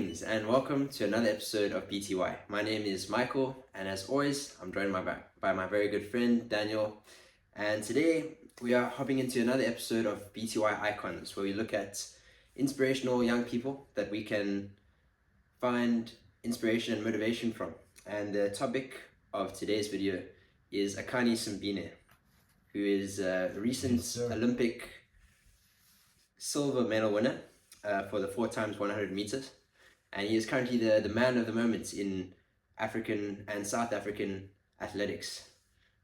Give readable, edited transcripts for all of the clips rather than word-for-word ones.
Greetings and welcome to another episode of BTY. My name is Michael, and as always, I'm joined by my very good friend Daniel. And today we are hopping into another episode of BTY Icons, where we look at inspirational young people that we can find inspiration and motivation from. And the topic of today's video is Akani Simbine, who is a recent Olympic silver medal winner for the 4x100 meters. And he is currently the man of the moment in African and South African athletics.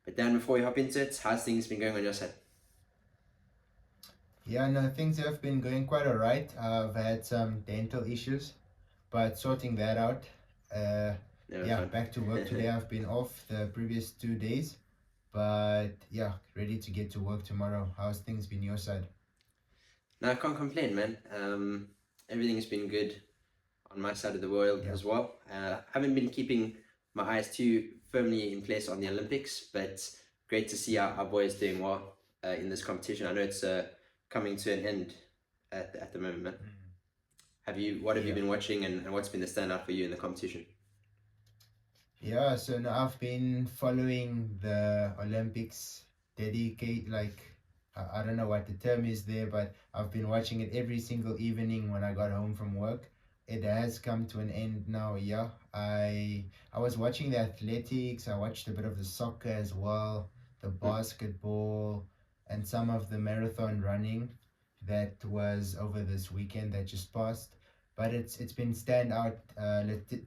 But Dan, before we hop into it, how's things been going on your side? Yeah, no, things have been going quite alright. I've had some dental issues, but sorting that out. Back to work today. I've been off the previous 2 days, but yeah, ready to get to work tomorrow. How's things been your side? No, I can't complain, man. Everything's been good on my side of the world as well. Haven't been keeping my eyes too firmly in place on the Olympics, but great to see our boys doing well in this competition. I know it's coming to an end at the moment, man. What have you been watching, and what's been the standout for you in the competition? Yeah, so now I've been following the Olympics I don't know what the term is there, but I've been watching it every single evening when I got home from work. It has come to an end now. Yeah, I was watching the athletics. I watched a bit of the soccer as well, the basketball, and some of the marathon running that was over this weekend that just passed. But it's been standout.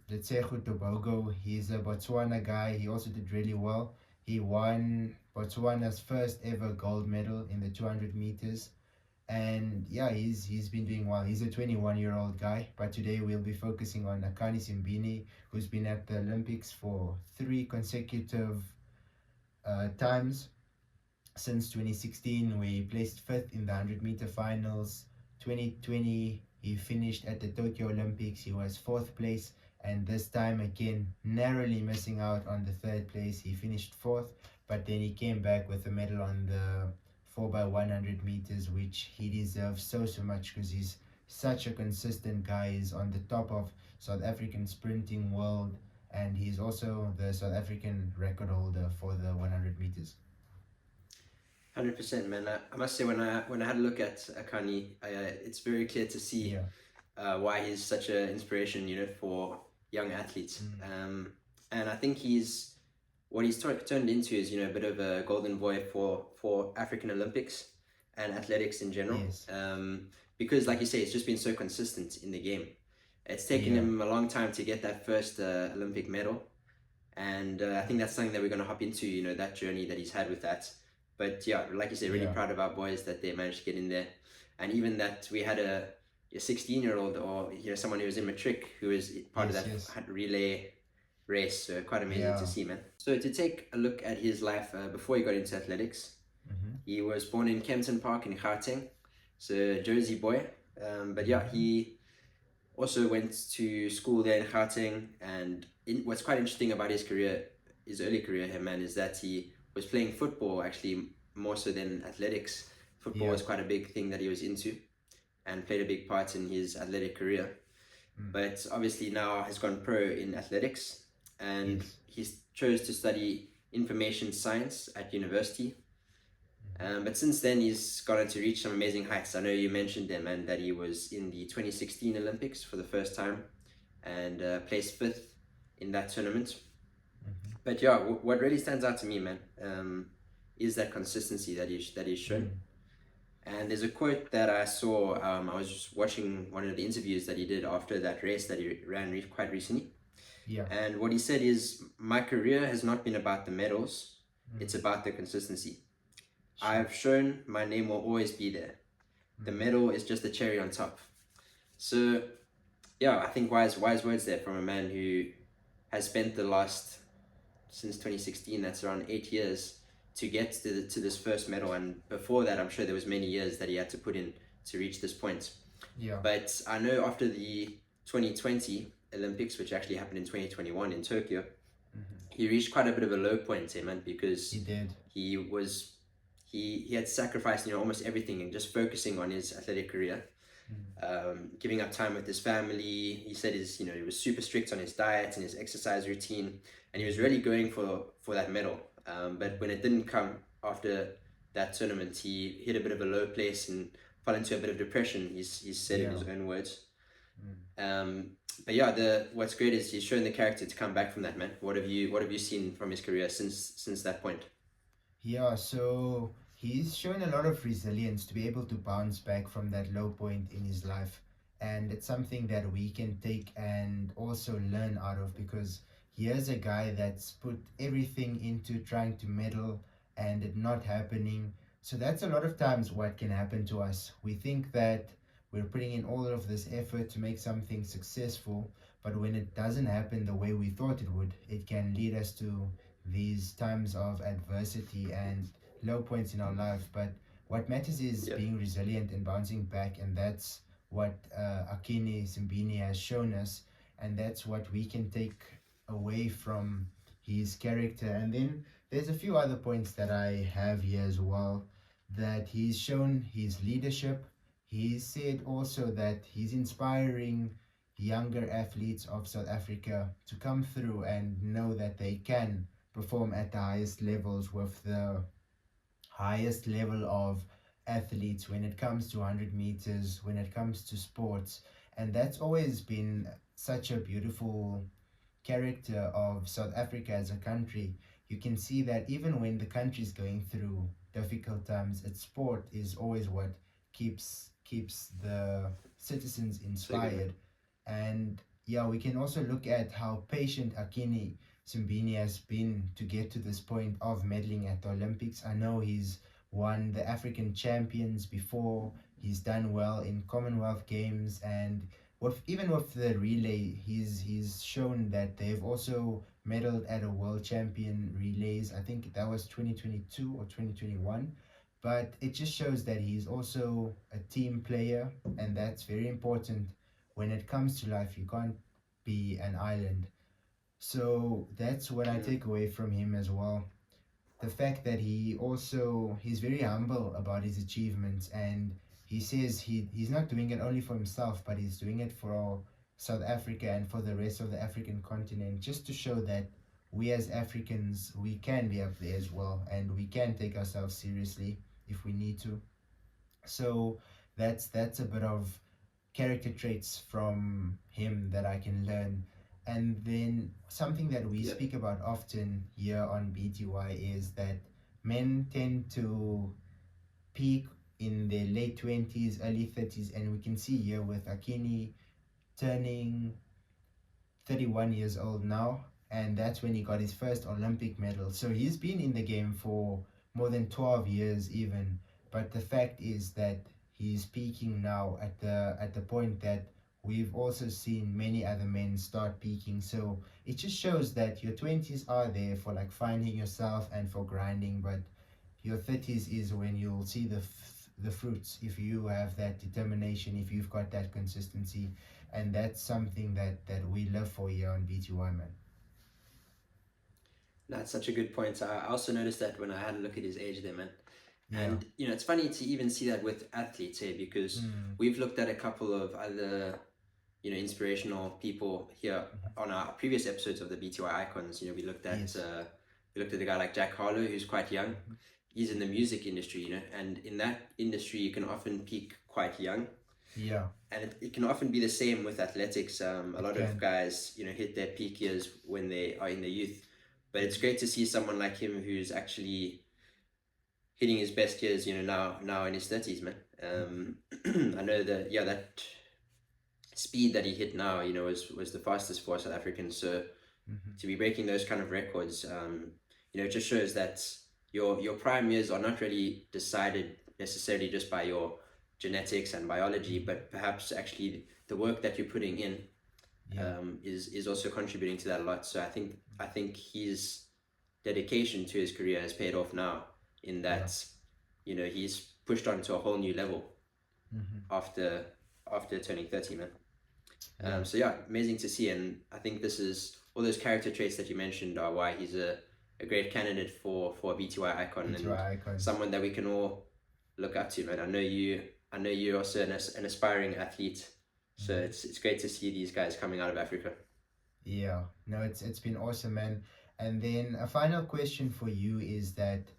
Letsehu Tobogo, he's a Botswana guy. He also did really well. He won Botswana's first ever gold medal in the 200 meters. And yeah, he's been doing well. He's a 21-year-old guy, but today we'll be focusing on Akani Simbine, who's been at the Olympics for 3 consecutive times since 2016, where he placed 5th in the 100-meter finals. 2020, he finished at the Tokyo Olympics. He was 4th place, and this time again, narrowly missing out on the 3rd place. He finished 4th, but then he came back with a medal on the 4x100 meters, which he deserves so much because he's such a consistent guy. He's on the top of South African sprinting world, and he's also the South African record holder for the 100 meters. 100%, man. I must say, when I had a look at Akani, it's very clear to see why he's such an inspiration, for young athletes. And I think what he's turned into is, a bit of a golden boy for African Olympics and athletics in general. Yes. Because, like you say, it's just been so consistent in the game. It's taken him a long time to get that first Olympic medal. And I think that's something that we're going to hop into, that journey that he's had with that. But yeah, like you say, really proud of our boys that they managed to get in there. And even that we had a 16-year-old or, someone who was in matric who was part of that relay race. So quite amazing to see, man. So to take a look at his life before he got into athletics, he was born in Kempton Park in Gauteng, so Jersey boy. But yeah, he also went to school there in Gauteng. And what's quite interesting about his early career here, man, is that he was playing football actually more so than athletics. Football was quite a big thing that he was into and played a big part in his athletic career. But obviously now has gone pro in athletics, and he chose to study information science at university. But since then he's gone on to reach some amazing heights. I know you mentioned them, and that he was in the 2016 Olympics for the first time and placed 5th in that tournament. But yeah, what really stands out to me, man, is that consistency that he's shown. And there's a quote that I saw. I was just watching one of the interviews that he did after that race that he ran quite recently. And what he said is, "My career has not been about the medals. It's about the consistency. I've shown my name will always be there. The medal is just the cherry on top." So yeah, I think wise words there from a man who has spent the last, since 2016, that's around 8 years, to get to this first medal. And before that, I'm sure there was many years that he had to put in to reach this point. But I know after the 2020 Olympics, which actually happened in 2021 in Tokyo, he reached quite a bit of a low point, man, because he had sacrificed almost everything and just focusing on his athletic career. giving up time with his family. He said he was super strict on his diet and his exercise routine, and he was really going for that medal. But when it didn't come after that tournament, he hit a bit of a low place and fell into a bit of depression. He's said in Yeah. his own words. But yeah, what's great is he's shown the character to come back from that, man. What have you seen from his career since that point? Yeah, so he's shown a lot of resilience to be able to bounce back from that low point in his life. And it's something that we can take and also learn out of, because here's a guy that's put everything into trying to medal and it not happening. So that's a lot of times what can happen to us. We think that we're putting in all of this effort to make something successful, but when it doesn't happen the way we thought it would, it can lead us to these times of adversity and low points in our life. But what matters is Yeah, being resilient and bouncing back, and that's what Akani Simbine has shown us, and that's what we can take away from his character. And then there's a few other points that I have here as well, that he's shown his leadership. He said also that he's inspiring younger athletes of South Africa to come through and know that they can perform at the highest levels with the highest level of athletes when it comes to 100 meters, when it comes to sports. And that's always been such a beautiful character of South Africa as a country. You can see that even when the country is going through difficult times, its sport is always what keeps the citizens so good, man. inspired. And yeah, we can also look at how patient Akini Simbine has been to get to this point of medaling at the Olympics. I know he's won the African champions before. He's done well in Commonwealth Games, and even with the relay, he's shown that they've also medaled at a world champion relays. I think that was 2022 or 2021. But it just shows that he's also a team player, and that's very important when it comes to life. You can't be an island. So that's what I Mm. take away from him as well. The fact that he's very humble about his achievements, and he says he's not doing it only for himself, but he's doing it for South Africa and for the rest of the African continent, just to show that we as Africans, we can be up there as well, and we can take ourselves seriously if we need to. So that's a bit of character traits from him that I can learn. And then something that we Yeah, speak about often here on BTY is that men tend to peak in their late 20s, early 30s, and we can see here with Akini turning 31 years old now, and that's when he got his first Olympic medal. So he's been in the game for more than 12 years even, but the fact is that he's peaking now at the point that we've also seen many other men start peaking. So it just shows that your 20s are there for like finding yourself and for grinding, but your 30s is when you'll see the fruits if you have that determination, if you've got that consistency, and that's something that we live for here on BTY, man. that's such a good point. I also noticed that when I had a look at his age there, man. Yeah. And it's funny to even see that with athletes here, because Mm. we've looked at a couple of other inspirational people here on our previous episodes of the BTY Icons. We looked at Yes. a guy like Jack Harlow, who's quite young. He's in the music industry, and in that industry you can often peak quite young. Yeah. And it can often be the same with athletics. A lot of Can. guys, hit their peak years when they are in their youth. But it's great to see someone like him who's actually hitting his best years, now in his 30s, man. I know that, yeah, that speed that he hit now, was the fastest for South Africans. So to be breaking those kind of records, it just shows that your prime years are not really decided necessarily just by your genetics and biology, but perhaps actually the work that you're putting in Yeah. is also contributing to that a lot. So I think his dedication to his career has paid off now, in Yeah. that he's pushed on to a whole new level after turning 30, man. Yeah. So yeah, amazing to see, and I think this is all those character traits that you mentioned are why he's a great candidate for a BTY icon, and BTY Icons. someone that we can all look up to, man. I know you're also an aspiring athlete, so Mhm. it's great to see these guys coming out of Africa. Yeah, no, it's been awesome, man. And then a final question for you is that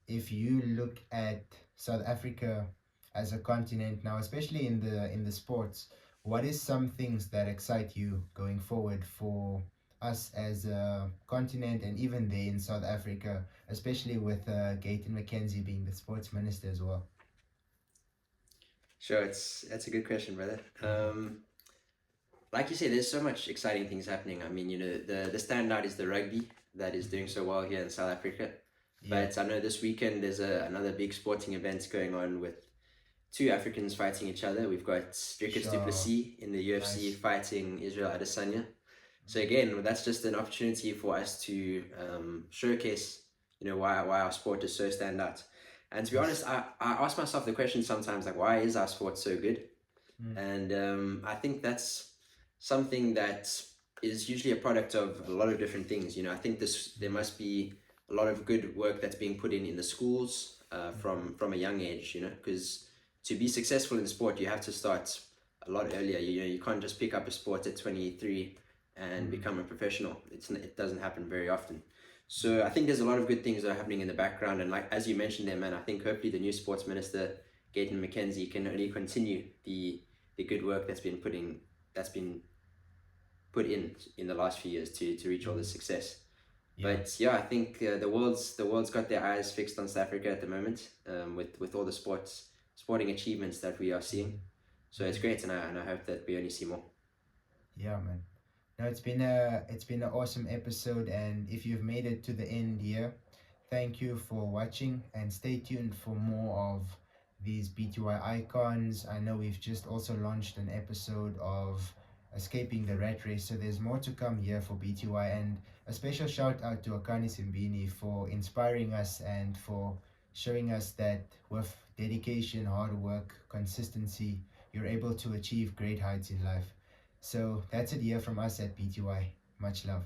if you look at South Africa as a continent now, especially in the sports, what is some things that excite you going forward for us as a continent and even there in South Africa, especially with Gayton McKenzie being the sports minister as well? Sure, it's that's a good question, brother. Mhm. Like you say, there's so much exciting things happening. I mean, the standout is the rugby that is doing Mhm. so well here in South Africa. Yeah, But I know this weekend there's another big sporting event going on with two Africans fighting each other. We've got Dricus Du sure, Plessis in the UFC nice. fighting Israel Adesanya. So Mhm. again, that's just an opportunity for us to showcase, why our sport is so standout. And to be Yes. honest, I ask myself the question sometimes, like, why is our sport so good? Mm. And I think that's something that is usually a product of a lot of different things. I think there Mm. must be a lot of good work that's being put in the schools Mhm. from a young age. Because to be successful in sport, you have to start a lot earlier. You can't just pick up a sport at 23 and Mm. become a professional. It doesn't happen very often. So I Mm. think there's a lot of good things that are happening in the background, and like as you mentioned there, man, I think hopefully the new sports minister, Gayton McKenzie, can only continue the good work that's been put in the last few years to reach all Mm. this success. Yeah. But yeah, I think the world's got their eyes fixed on South Africa at the moment, with all the sporting achievements that we are seeing. Mhm. So it's Mhm. great, and I hope that we only see more. Yeah, man. No, it's been an awesome episode, and if you've made it to the end here, thank you for watching, and stay tuned for more of these BTY icons. I know we've just also launched an episode of escaping the rat race, so there's more to come here for BTY, and a special shout out to Akani Simbine for inspiring us and for showing us that with dedication, hard work, consistency, you're able to achieve great heights in life. So that's it here from us at BTY. Much love.